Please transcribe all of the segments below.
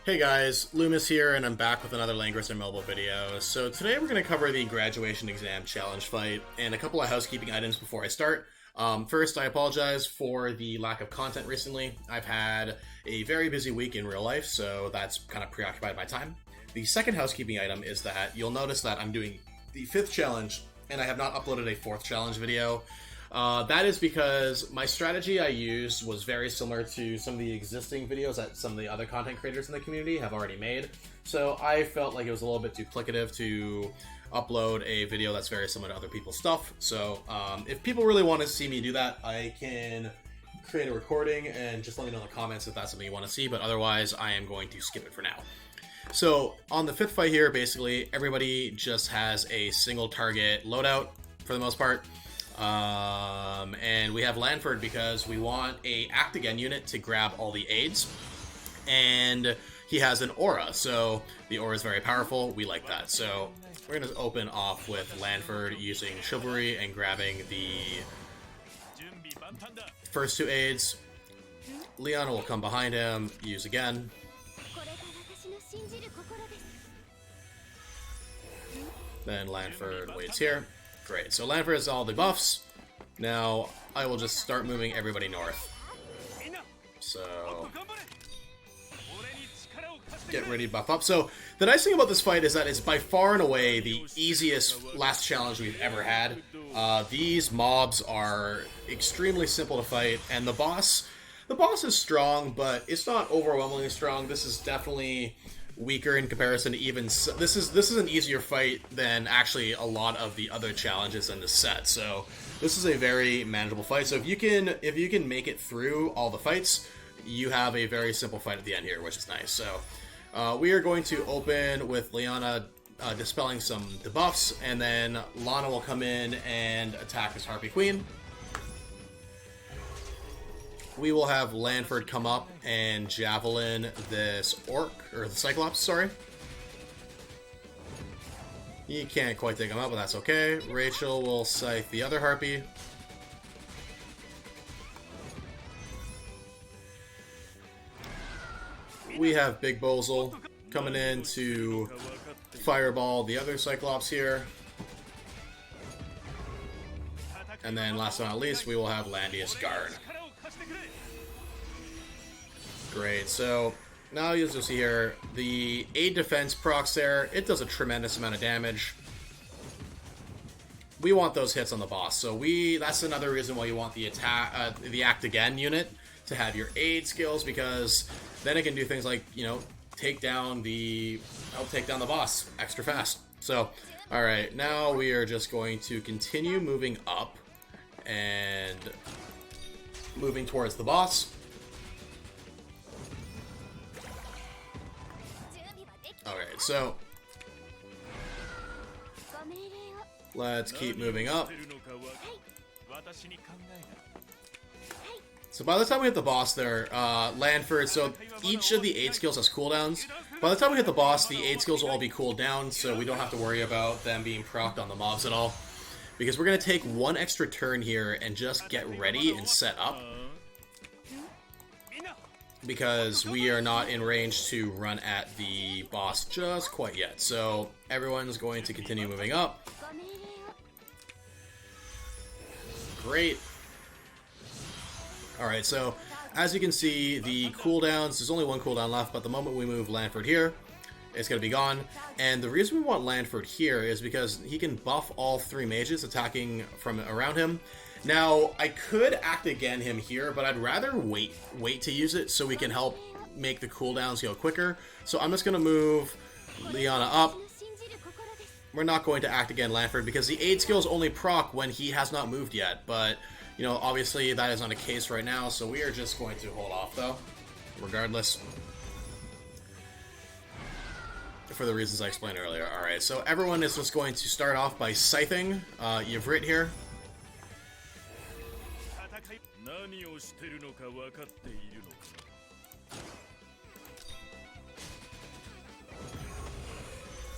Hey guys, Loomis here, and I'm back with another Langrisser mobile video. So today we're going to cover the graduation exam challenge fight and a couple of housekeeping items before I start. First, I apologize for the lack of content recently. I've had a very busy week in real life, so that's kind of preoccupied my time. The second housekeeping item is that you'll notice that I'm doing the fifth challenge, and I have not uploaded a fourth challenge video. That is because my strategy I used was very similar to some of the existing videos that some of the other content creators in the community have already made. So I felt like it was a little bit duplicative to upload a video that's very similar to other people's stuff. So if people really want to see me do that, I can create a recording and just let me know in the comments if that's something you want to see, but otherwise I am going to skip it for now. So on the fifth fight here, basically everybody just has a single target loadout for the most part. And we have Lanford because we want a Act Again unit to grab all the aids, and he has an aura, so the aura is very powerful. We like that. So we're going to open off with Lanford using Chivalry and grabbing the first two aids. Leona will come behind him, use again. Then Lanford waits here. Great, so Langrisser has all the buffs. Now, I will just start moving everybody north. So, get ready to buff up. So, the nice thing about this fight is that it's by far and away the easiest last challenge we've ever had. These mobs are extremely simple to fight, and the boss is strong, but it's not overwhelmingly strong. This is definitely weaker in comparison to even this is an easier fight than actually a lot of the other challenges in the set. So this is a very manageable fight. So if you can make it through all the fights, you have a very simple fight at the end here, which is nice. So we are going to open with Leona dispelling some debuffs, and then Lana will come in and attack as Harpy Queen. We will have Lanford come up and javelin this orc, or the Cyclops, sorry. You can't quite take him out, but that's okay. Rachel will scythe the other Harpy. We have Big Bozel coming in to fireball the other Cyclops here. And then last but not least, we will have Landius Guard. Great, so now you'll see here, the aid defense procs there, it does a tremendous amount of damage. We want those hits on the boss, so that's another reason why you want the Act Again unit to have your aid skills, because then it can do things like, you know, help take down the boss extra fast. So, alright, now we are just going to continue moving up and moving towards the boss. Alright, so let's keep moving up. So by the time we hit the boss there, Lanford, so each of the aid skills has cooldowns. By the time we hit the boss, the aid skills will all be cooled down, so we don't have to worry about them being procced on the mobs at all. Because we're going to take one extra turn here and just get ready and set up. Because we are not in range to run at the boss just quite yet. So everyone's going to continue moving up. Great. Alright, so as you can see, the cooldowns, there's only one cooldown left, but the moment we move Lanford here, it's going to be gone. And the reason we want Lanford here is because he can buff all three mages attacking from around him. Now, I could Act Again him here, but I'd rather wait to use it so we can help make the cooldowns go quicker. So I'm just going to move Leona up. We're not going to Act Again Lanford because the aid skills only proc when he has not moved yet. But, you know, obviously that is not a case right now, so we are just going to hold off, though, regardless. For the reasons I explained earlier. Alright, so everyone is just going to start off by scything Yvrit here.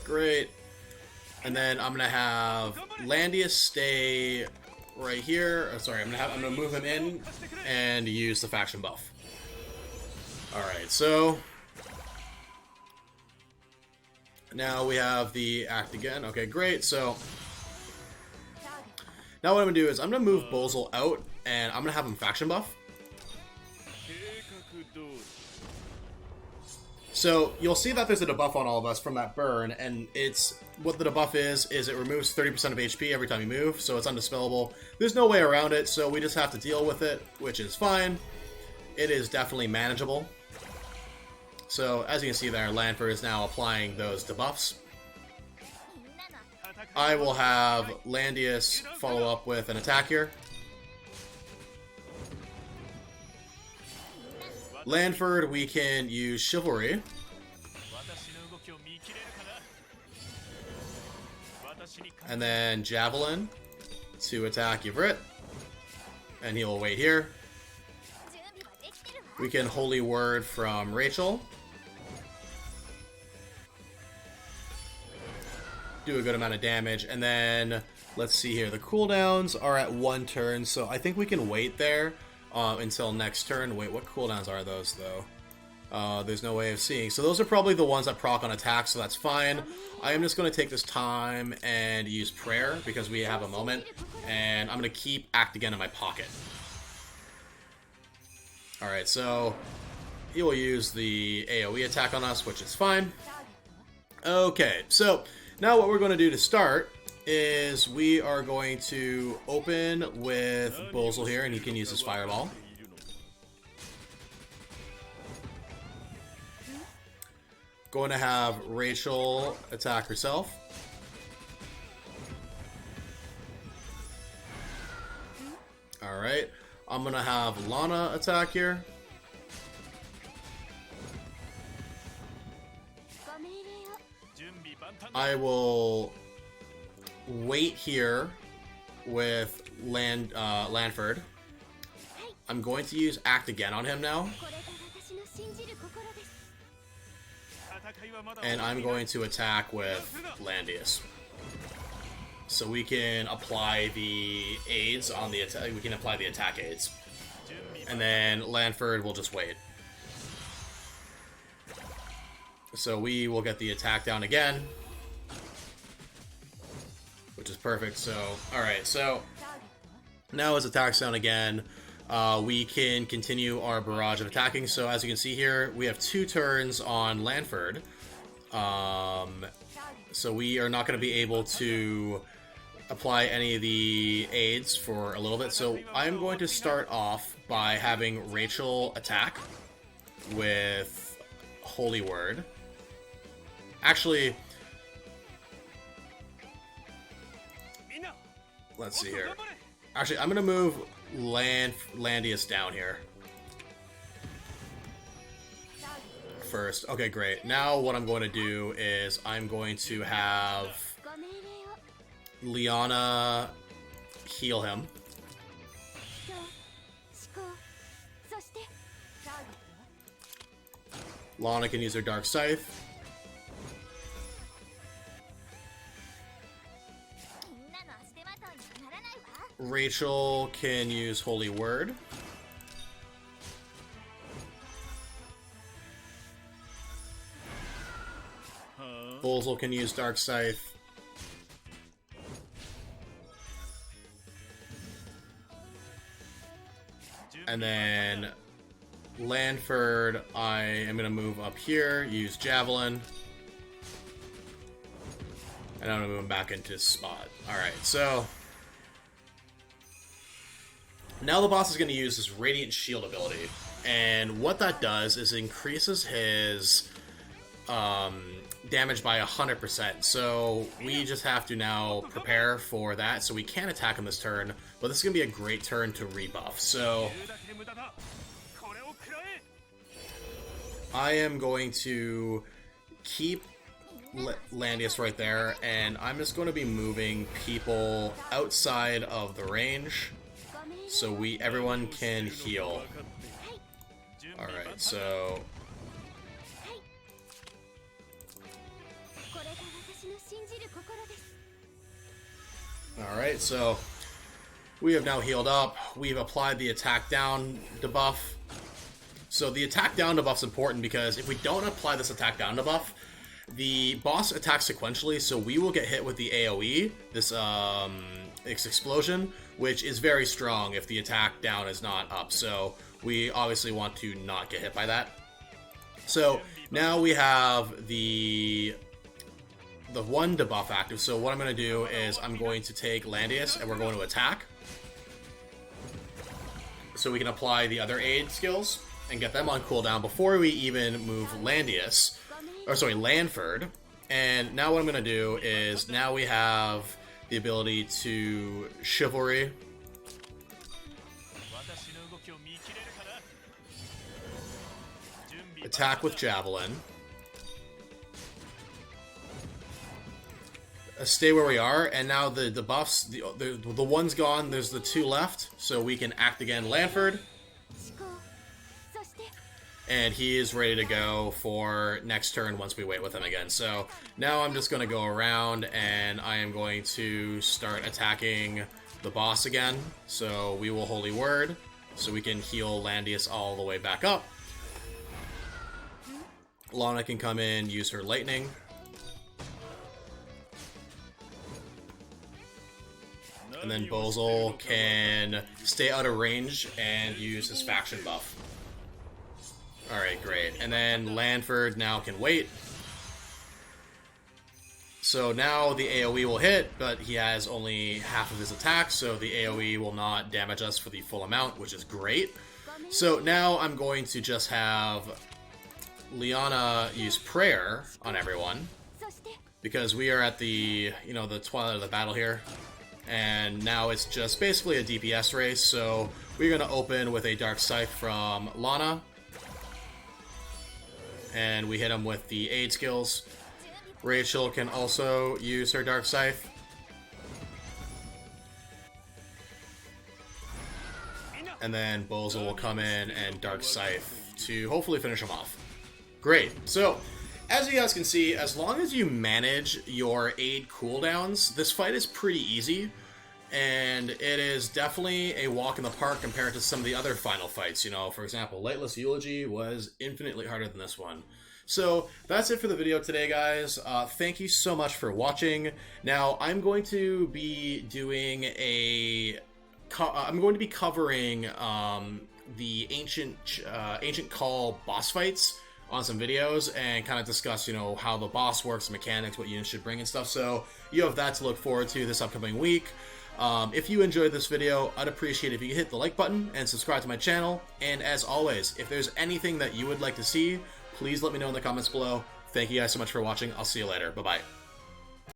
Great. And then I'm gonna have Landius stay right here. Oh, sorry, I'm gonna move him in and use the faction buff. Alright, so Now we have the act again. Okay, great. So now what I'm going to do is I'm going to move Bozel out, and I'm going to have him faction buff. So you'll see that there's a debuff on all of us from that burn, and it's what the debuff is it removes 30% of HP every time you move, so it's undispellable. There's no way around it, so we just have to deal with it, which is fine. It is definitely manageable. So as you can see there, Lanford is now applying those debuffs. I will have Landius follow up with an attack here. Lanford, we can use Chivalry. And then Javelin to attack Ivrit. And he'll wait here. We can Holy Word from Rachel. Do a good amount of damage. And then, let's see here. The cooldowns are at 1 turn, so I think we can wait there until next turn. Wait, what cooldowns are those, though? There's no way of seeing. So those are probably the ones that proc on attack, so that's fine. I am just going to take this time and use Prayer, because we have a moment. And I'm going to keep Act Again in my pocket. Alright, so he will use the AoE attack on us, which is fine. Okay, so now what we're going to do to start is we are going to open with Bozel here, and he can use his Fireball. Going to have Rachel attack herself. Alright, I'm going to have Lana attack here. I will wait here with Lanford. I'm going to use Act Again on him now. And I'm going to attack with Landius. So we can apply the aids on the attack. We can apply the attack aids. And then Lanford will just wait. So we will get the attack down again. Which is perfect. So, alright, so now his attack's down again. We can continue our barrage of attacking. So as you can see here, we have 2 turns on Lanford. So we are not going to be able to apply any of the aids for a little bit. So I'm going to start off by having Rachel attack with Holy Word. Actually, let's see here. Actually, I'm going to move Landius down here first. Okay, great. Now what I'm going to do is I'm going to have Liana heal him. Lana can use her Dark Scythe. Rachel can use Holy Word. Bozel can use Dark Scythe. And then Lanford, I am going to move up here, use Javelin. And I'm going to move him back into his spot. Alright, so now the boss is going to use this Radiant Shield ability. And what that does is increases his damage by 100%. So we just have to now prepare for that. So we can attack him this turn, but this is going to be a great turn to rebuff. So I am going to keep Landius right there, and I'm just going to be moving people outside of the range so everyone can heal. Alright, so alright, so we have now healed up. We've applied the attack down debuff. So the attack down debuff is important because if we don't apply this attack down debuff, the boss attacks sequentially, so we will get hit with the AoE, this explosion, which is very strong if the attack down is not up, so we obviously want to not get hit by that. So now we have the one debuff active, so what I'm going to do is I'm going to take Landius and we're going to attack. So we can apply the other aid skills and get them on cooldown before we even move Lanford. And now what I'm going to do is, now we have the ability to Chivalry. Attack with Javelin. Stay where we are, and now the buffs, the one's gone, there's the two left, so we can act again Lanford. And he is ready to go for next turn once we wait with him again. So now I'm just going to go around and I am going to start attacking the boss again. So we will Holy Word, so we can heal Landius all the way back up. Lana can come in, use her Lightning. And then Bozel can stay out of range and use his faction buff. Alright, great. And then Lanford now can wait. So now the AoE will hit, but he has only half of his attack, so the AoE will not damage us for the full amount, which is great. So now I'm going to just have Liana use Prayer on everyone, because we are at the, the twilight of the battle here. And now it's just basically a DPS race, so we're going to open with a Dark Scythe from Lana. And we hit him with the aid skills. Rachel can also use her Dark Scythe. And then Bozel will come in and Dark Scythe to hopefully finish him off. Great. So, as you guys can see, as long as you manage your aid cooldowns, this fight is pretty easy, and it is definitely a walk in the park compared to some of the other final fights. For example, Lightless Eulogy was infinitely harder than this one. So that's it for the video today, guys. Thank you so much for watching. Now, I'm going to be doing covering the Ancient Call boss fights on some videos and kind of discuss, how the boss works, mechanics, what units should bring and stuff. So you have that to look forward to this upcoming week. If you enjoyed this video, I'd appreciate it if you could hit the like button and subscribe to my channel. And as always, if there's anything that you would like to see, please let me know in the comments below. Thank you guys so much for watching. I'll see you later. Bye-bye.